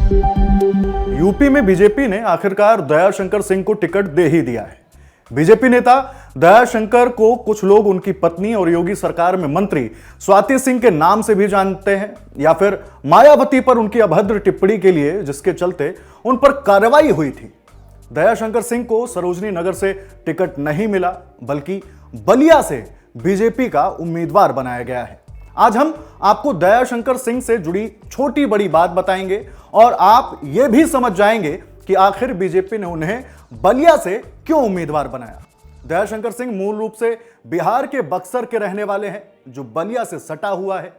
UP में BJP ने आखिरकार दयाशंकर सिंह को टिकट दे ही दिया है। बीजेपी नेता दयाशंकर को कुछ लोग उनकी पत्नी और योगी सरकार में मंत्री स्वाति सिंह के नाम से भी जानते हैं, या फिर मायावती पर उनकी अभद्र टिप्पणी के लिए जिसके चलते उन पर कार्रवाई हुई थी। दयाशंकर सिंह को सरोजनी नगर से टिकट नहीं मिला, बल्कि बलिया से बीजेपी का उम्मीदवार बनाया गया है। आज हम आपको दयाशंकर सिंह से जुड़ी छोटी बड़ी बात बताएंगे और आप यह भी समझ जाएंगे कि आखिर बीजेपी ने उन्हें बलिया से क्यों उम्मीदवार बनाया। दयाशंकर सिंह मूल रूप से बिहार के बक्सर के रहने वाले हैं, जो बलिया से सटा हुआ है।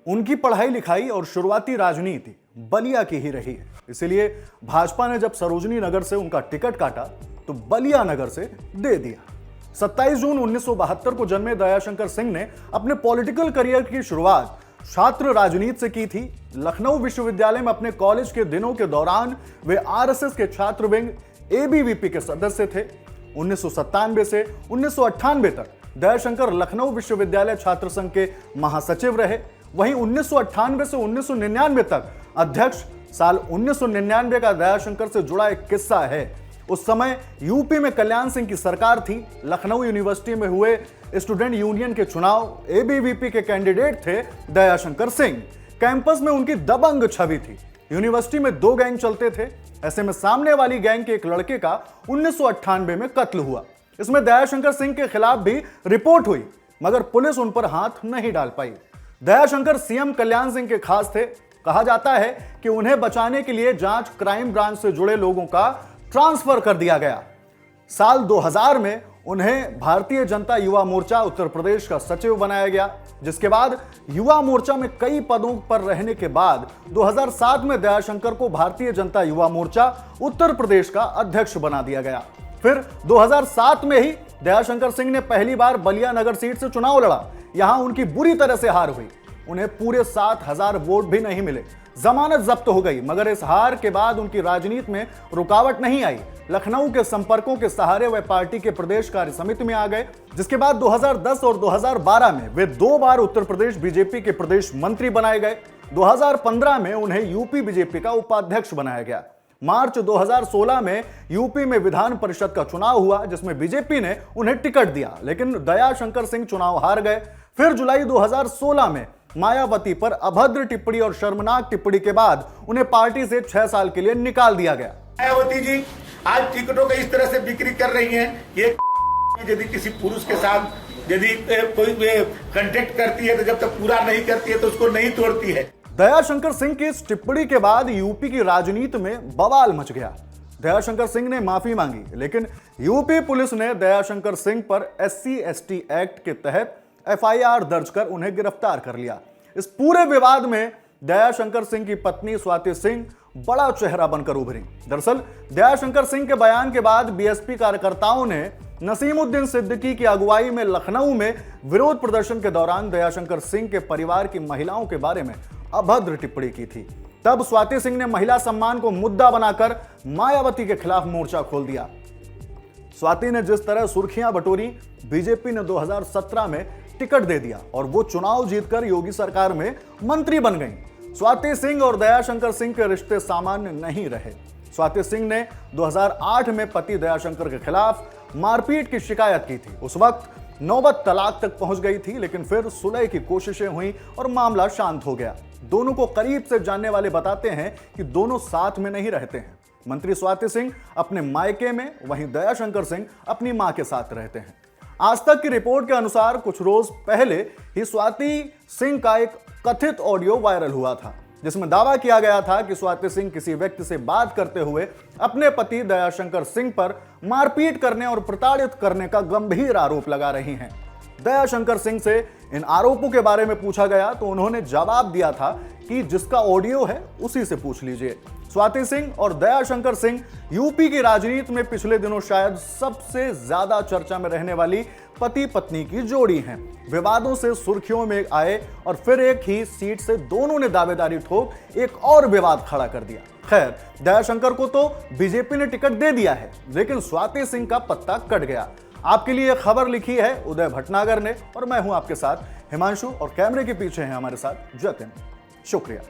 उनकी पढ़ाई लिखाई और शुरुआती राजनीति बलिया की ही रही है। इसलिए भाजपा ने जब सरोजनी नगर से उनका टिकट काटा तो बलिया नगर से दे दिया। 27 जून 1972 को जन्मे दयाशंकर सिंह ने अपने पॉलिटिकल करियर की शुरुआत छात्र राजनीति से की थी। लखनऊ विश्वविद्यालय में अपने कॉलेज के दिनों के दौरान वे आरएसएस के छात्र विंग एबीवीपी के सदस्य थे। 1997 से 1998 तक दयाशंकर लखनऊ विश्वविद्यालय छात्र संघ के महासचिव रहे। वहीं 1998 से 1999 तक अध्यक्ष। साल 1999 का दयाशंकर से जुड़ा एक किस्सा है। उस समय यूपी में कल्याण सिंह की सरकार थी। लखनऊ यूनिवर्सिटी में हुए स्टूडेंट यूनियन के चुनाव एबीवीपी के कैंडिडेट थे दयाशंकर सिंह। कैंपस में उनकी दबंग छवि थी। यूनिवर्सिटी में 2 गैंग चलते थे। ऐसे में सामने वाली गैंग के एक लड़के का 1998 में कत्ल हुआ। इसमें दयाशंकर सिंह के खिलाफ भी रिपोर्ट हुई, मगर पुलिस उन पर हाथ नहीं डाल पाई। दयाशंकर सीएम कल्याण सिंह के खास थे। कहा जाता है कि उन्हें बचाने के लिए जांच क्राइम ब्रांच से जुड़े लोगों का ट्रांसफर कर दिया गया। साल 2000 में उन्हें भारतीय जनता युवा मोर्चा उत्तर प्रदेश का सचिव बनाया गया, जिसके बाद युवा मोर्चा में कई पदों पर रहने के बाद 2007 में दयाशंकर को भारतीय जनता युवा मोर्चा उत्तर प्रदेश का अध्यक्ष बना दिया गया। फिर 2007 में ही दयाशंकर सिंह ने पहली बार बलिया नगर सीट से चुनाव लड़ा। यहां उनकी बुरी तरह से हार हुई। उन्हें पूरे 7000 वोट भी नहीं मिले। जमानत जब्त हो गई, मगर इस हार के बाद उनकी राजनीति में रुकावट नहीं आई। लखनऊ के संपर्कों के सहारे वे पार्टी के प्रदेश कार्य समिति में आ गए, जिसके बाद 2010 और 2012 में वे 2 बार उत्तर प्रदेश बीजेपी के प्रदेश मंत्री बनाए गए। 2015 में उन्हें यूपी बीजेपी का उपाध्यक्ष बनाया गया। मार्च 2016 में यूपी में विधान परिषद का चुनाव हुआ, जिसमें बीजेपी ने उन्हें टिकट दिया, लेकिन दयाशंकर सिंह चुनाव हार गए। फिर जुलाई 2016 में मायावती पर अभद्र टिप्पणी और शर्मनाक टिप्पणी के बाद उन्हें पार्टी से 6 साल के लिए निकाल दिया गया। मायावती जी आज टिकटों का इस तरह से बिक्री कर रही हैं। ये यदि किसी पुरुष के साथ यदि कोई कांटेक्ट करती है तो जब तक पूरा नहीं करती है तो उसको नहीं तोड़ती है। दयाशंकर सिंह की इस टिप्पणी के बाद यूपी की राजनीति में बवाल मच गया। दयाशंकर सिंह ने माफी मांगी, लेकिन यूपी पुलिस ने दयाशंकर सिंह पर SC/ST एक्ट के तहत FIR दर्ज कर उन्हें गिरफ्तार कर लिया। इस पूरे विवाद में दयाशंकर सिंह की पत्नी स्वाति सिंह बड़ा चेहरा बनकर उभरी। दरअसल दयाशंकर सिंह के बयान के बाद बीएसपी कार्यकर्ताओं ने नसीमुद्दीन सिद्दीकी की अगुवाई में लखनऊ में विरोध प्रदर्शन के दौरान दयाशंकर सिंह के परिवार की महिलाओं के बारे में अभद्र टिप्पणी की थी। तब स्वाति सिंह ने महिला सम्मान को मुद्दा बनाकर मायावती के खिलाफ मोर्चा खोल दिया। स्वाति ने जिस तरह सुर्खियां बटोरी, बीजेपी ने 2017 में टिकट दे दिया और वो चुनाव जीतकर योगी सरकार में मंत्री बन गईं। स्वाति सिंह और दयाशंकर सिंह के रिश्ते सामान्य नहीं रहे। स्वाति सिंह ने 2008 में पति दयाशंकर के खिलाफ मारपीट की शिकायत की थी। उस वक्त नौबत तलाक तक पहुंच गई थी, लेकिन फिर सुलह की कोशिशें हुई और मामला शांत हो गया। दोनों को करीब से जानने वाले बताते हैं कि दोनों साथ में नहीं रहते हैं। मंत्री स्वाति सिंह अपने मायके में, वहीं दयाशंकर सिंह अपनी मां के साथ रहते हैं। आज तक की रिपोर्ट के अनुसार कुछ रोज पहले ही स्वाति सिंह का एक कथित ऑडियो वायरल हुआ था, जिसमें दावा किया गया था कि स्वाति सिंह किसी व्यक्ति से बात करते हुए अपने पति दयाशंकर सिंह पर मारपीट करने और प्रताड़ित करने का गंभीर आरोप लगा रही हैं। दयाशंकर सिंह से इन आरोपों के बारे में पूछा गया तो उन्होंने जवाब दिया था कि जिसका ऑडियो है उसी से पूछ लीजिए। स्वाति सिंह और दयाशंकर सिंह यूपी की राजनीति में पिछले दिनों शायद सबसे ज्यादा चर्चा में रहने वाली पति पत्नी की जोड़ी हैं। विवादों से सुर्खियों में आए और फिर एक ही सीट से दोनों ने दावेदारी ठोक एक और विवाद खड़ा कर दिया। खैर, दयाशंकर को तो बीजेपी ने टिकट दे दिया है, लेकिन स्वाति सिंह का पत्ता कट गया। आपके लिए खबर लिखी है उदय भटनागर ने और मैं हूं आपके साथ हिमांशु, और कैमरे के पीछे हैं हमारे साथ जतिन। शुक्रिया।